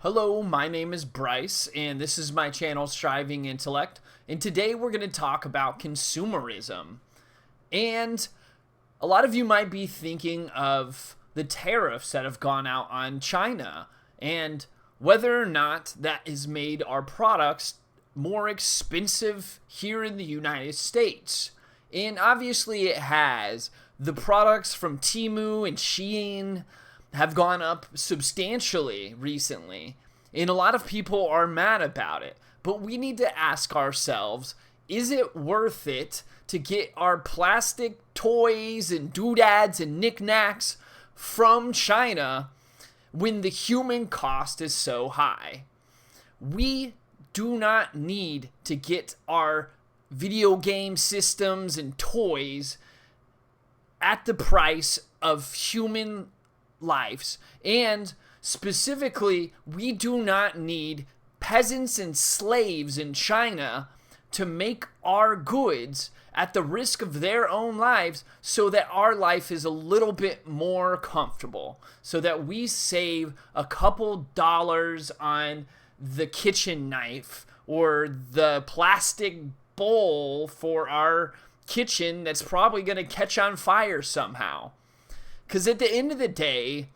Hello, my name is Bryce, and this is my channel, Striving Intellect, and today we're going to talk about consumerism. And a lot of you might be thinking of the tariffs that have gone out on China, and whether or not that has made our products more expensive here in the United States. And obviously it has. The products from Temu and Shein have gone up substantially recently, and a lot of people are mad about it. But we need to ask ourselves, is it worth it to get our plastic toys and doodads and knickknacks from China when the human cost is so high? We do not need to get our video game systems and toys at the price of human lives. And specifically, we do not need peasants and slaves in China to make our goods at the risk of their own lives so that our life is a little bit more comfortable, so that we save a couple dollars on the kitchen knife or the plastic bowl for our kitchen that's probably going to catch on fire somehow. Because at the end of the day,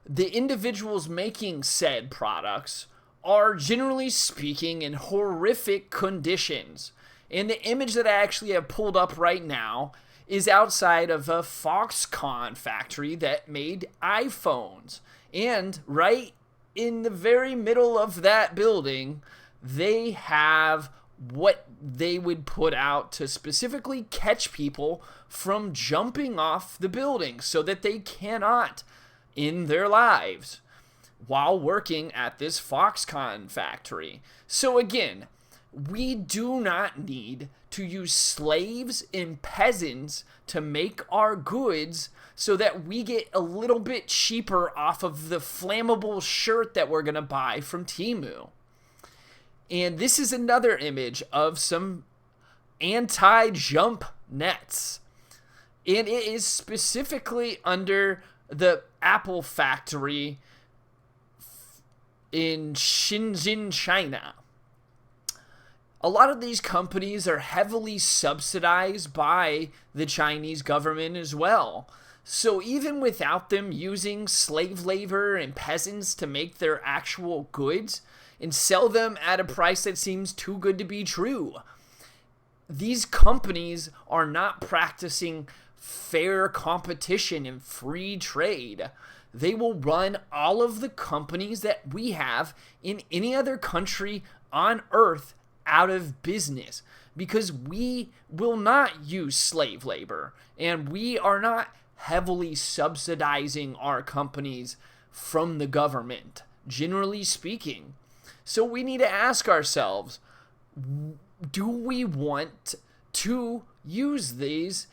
the individuals making said products are, generally speaking, in horrific conditions. And the image that I actually have pulled up right now is outside of a Foxconn factory that made iPhones. And right in the very middle of that building, they have what they would put out to specifically catch people from jumping off the building so that they cannot end their lives while working at this Foxconn factory. So again, we do not need to use slaves and peasants to make our goods so that we get a little bit cheaper off of the flammable shirt that we're going to buy from Temu. And this is another image of some anti-jump nets. And it is specifically under the Apple factory in Shenzhen, China. A lot of these companies are heavily subsidized by the Chinese government as well. So even without them using slave labor and peasants to make their actual goods and sell them at a price that seems too good to be true, these companies are not practicing fair competition and free trade. They will run all of the companies that we have in any other country on earth out of business because we will not use slave labor and we are not heavily subsidizing our companies from the government, generally speaking. So we need to ask ourselves, do we want to use these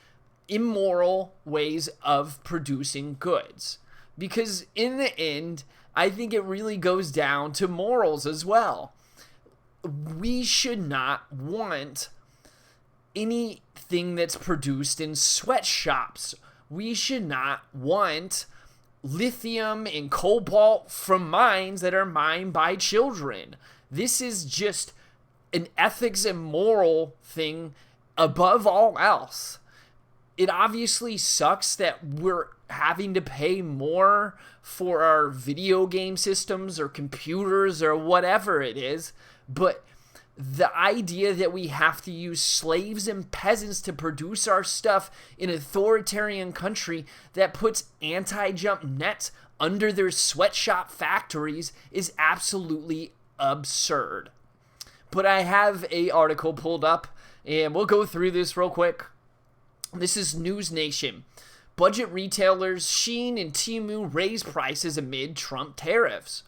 immoral ways of producing goods? Because in the end, I think it really goes down to morals as well. We should not want anything that's produced in sweatshops. We should not want lithium and cobalt from mines that are mined by children. This is just an ethics and moral thing above all else. It obviously sucks that we're having to pay more for our video game systems or computers or whatever it is, but the idea that we have to use slaves and peasants to produce our stuff in an authoritarian country that puts anti-jump nets under their sweatshop factories is absolutely absurd. But I have an article pulled up, and we'll go through this real quick. This is News Nation. Budget retailers Shein and Temu raise prices amid Trump tariffs.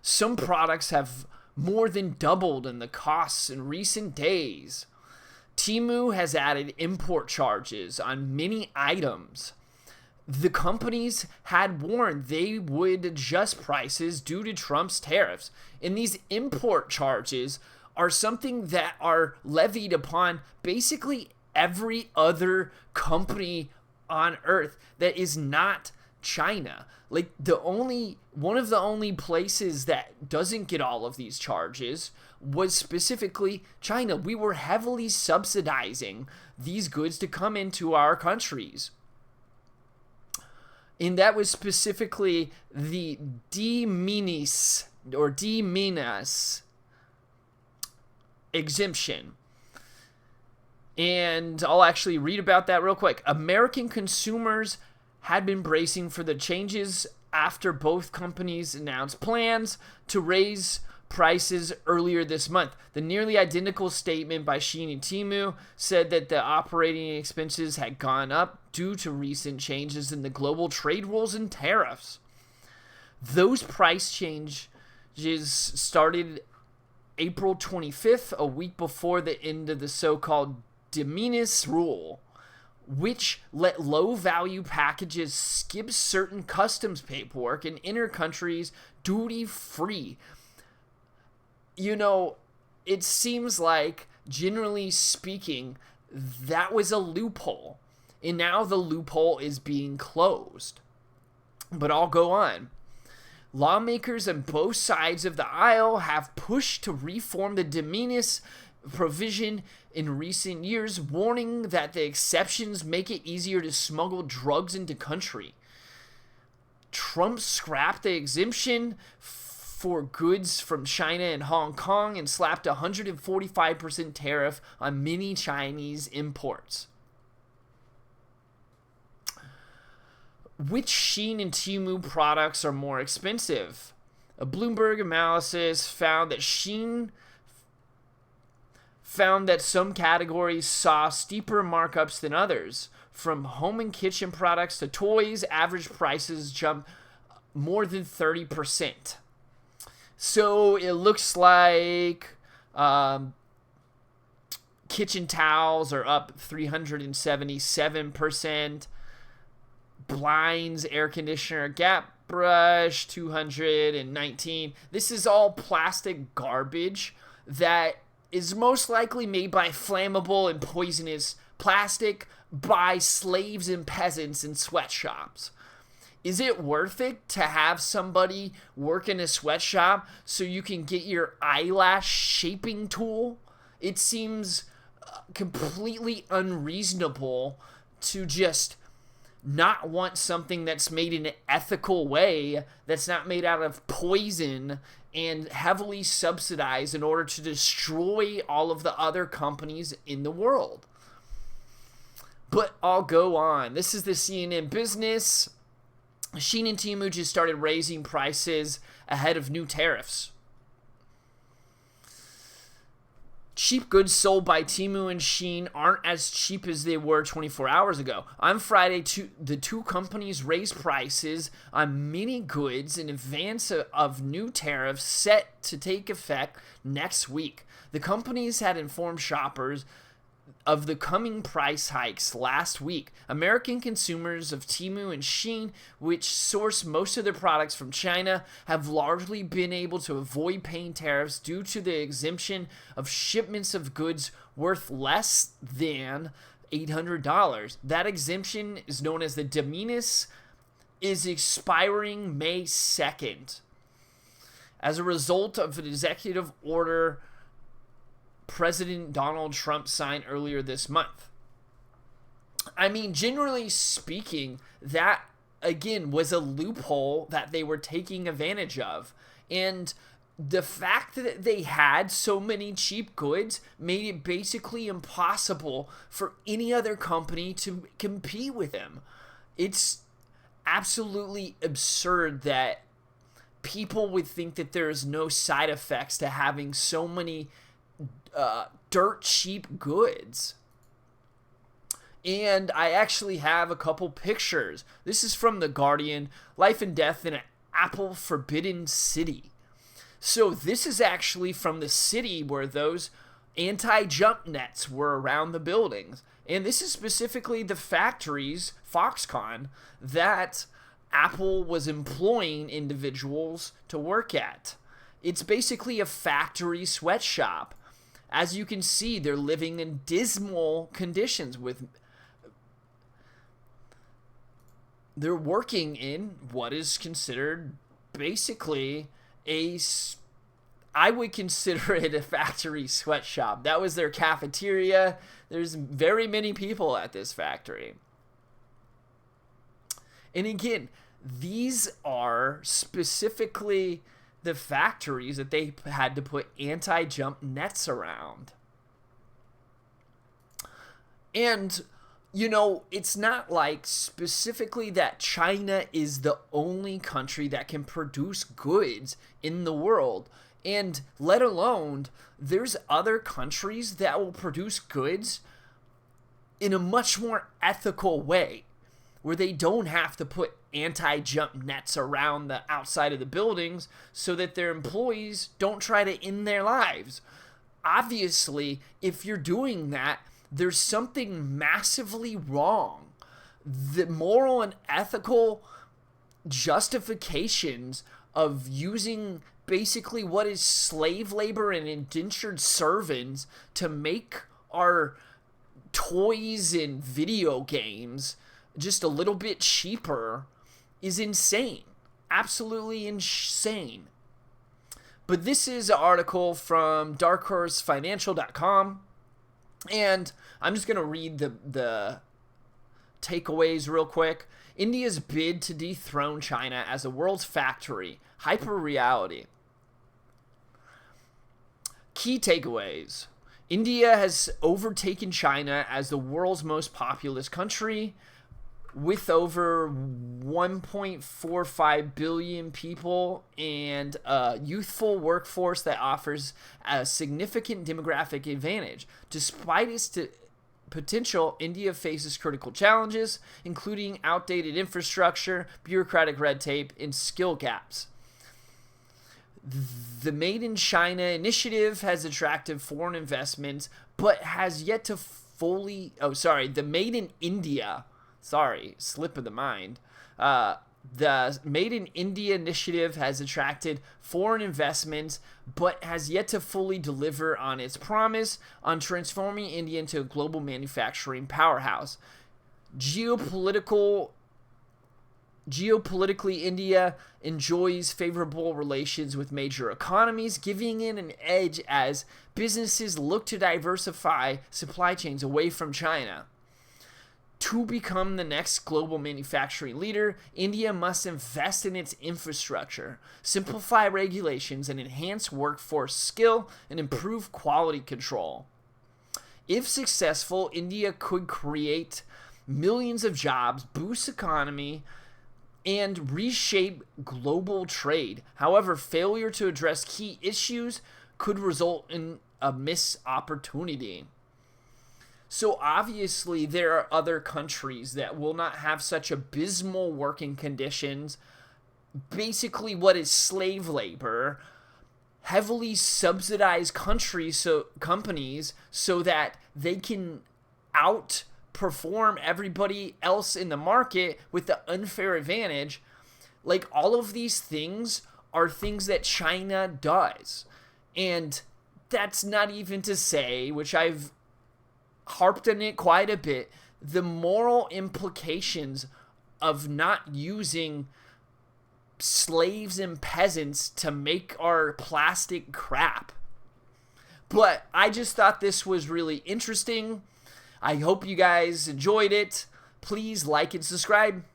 Some products have more than doubled in the costs in recent days. Temu has added import charges on many items. The companies had warned they would adjust prices due to Trump's tariffs, and these import charges are something that are levied upon basically every other company on earth that is not China. Like one of the only places that doesn't get all of these charges was specifically China. We were heavily subsidizing these goods to come into our countries. And that was specifically the de minimis exemption. And I'll actually read about that real quick. American consumers had been bracing for the changes after both companies announced plans to raise prices earlier this month. The nearly identical statement by Shein and Temu said that the operating expenses had gone up due to recent changes in the global trade rules and tariffs. Those price changes started April 25th, a week before the end of the so-called de minimis rule, which let low-value packages skip certain customs paperwork and enter countries duty-free. You know, it seems like, generally speaking, that was a loophole. And now the loophole is being closed. But I'll go on. Lawmakers on both sides of the aisle have pushed to reform the de minimis provision in recent years, warning that the exceptions make it easier to smuggle drugs into country. Trump scrapped the exemption for goods from China and Hong Kong and slapped a 145% tariff on many Chinese imports. Which Shein and Temu products are more expensive? A Bloomberg analysis found that Shein found that some categories saw steeper markups than others. From home and kitchen products to toys, average prices jumped more than 30%. So it looks like kitchen towels are up 377%. Blinds, air conditioner, Gap brush, 219. This is all plastic garbage that is most likely made by flammable and poisonous plastic by slaves and peasants in sweatshops. Is it worth it to have somebody work in a sweatshop so you can get your eyelash shaping tool? It seems completely unreasonable to just not want something that's made in an ethical way, that's not made out of poison and heavily subsidized in order to destroy all of the other companies in the world. But I'll go on. This is the CNN Business. Shein and Temu just started raising prices ahead of new tariffs. Cheap goods sold by Temu and Shein aren't as cheap as they were 24 hours ago. On Friday, the two companies raised prices on many goods in advance of new tariffs set to take effect next week. The companies had informed shoppers of the coming price hikes last week. American consumers of Temu and Shein, which source most of their products from China, have largely been able to avoid paying tariffs due to the exemption of shipments of goods worth less than $800. That exemption is known as the de minimis, is expiring May 2nd. As a result of an executive order President Donald Trump signed earlier this month. I mean, generally speaking, that, again, was a loophole that they were taking advantage of. And the fact that they had so many cheap goods made it basically impossible for any other company to compete with them. It's absolutely absurd that people would think that there is no side effects to having so many dirt cheap goods. And I actually have a couple pictures. This is from The Guardian, Life and Death in an Apple Forbidden City. So this is actually from the city where those anti-jump nets were around the buildings. And this is specifically the factories, Foxconn, that Apple was employing individuals to work at. It's basically a factory sweatshop. As you can see, they're living in dismal conditions with they're working in what is considered basically I would consider it a factory sweatshop. That was their cafeteria. There's very many people at this factory. And again, these are specifically the factories that they had to put anti-jump nets around. And, it's not like specifically that China is the only country that can produce goods in the world. And let alone, there's other countries that will produce goods in a much more ethical way, where they don't have to put anti-jump nets around the outside of the buildings so that their employees don't try to end their lives. Obviously, if you're doing that, there's something massively wrong. The moral and ethical justifications of using basically what is slave labor and indentured servants to make our toys and video games just a little bit cheaper is insane. Absolutely insane. But this is an article from darkhorsefinancial.com, and I'm just going to read the takeaways real quick. India's bid to dethrone China as the world's factory. Hyper-reality. Key takeaways. India has overtaken China as the world's most populous country, with over 1.45 billion people and a youthful workforce that offers a significant demographic advantage. Despite its potential, India faces critical challenges, including outdated infrastructure, bureaucratic red tape, and skill gaps. The Made in China initiative has attracted foreign investments, but has yet to fully... the Made in India... slip of the mind. The Made in India initiative has attracted foreign investments, but has yet to fully deliver on its promise on transforming India into a global manufacturing powerhouse. Geopolitically, India enjoys favorable relations with major economies, giving it an edge as businesses look to diversify supply chains away from China. To become the next global manufacturing leader, India must invest in its infrastructure, simplify regulations, and enhance workforce skill and improve quality control. If successful, India could create millions of jobs, boost economy, and reshape global trade. However, failure to address key issues could result in a missed opportunity. So obviously there are other countries that will not have such abysmal working conditions, basically what is slave labor, heavily subsidized companies so that they can outperform everybody else in the market with the unfair advantage. Like, all of these things are things that China does. And that's not even to say, which I've harped on it quite a bit, the moral implications of not using slaves and peasants to make our plastic crap. But I just thought this was really interesting. I hope you guys enjoyed it. Please like and subscribe.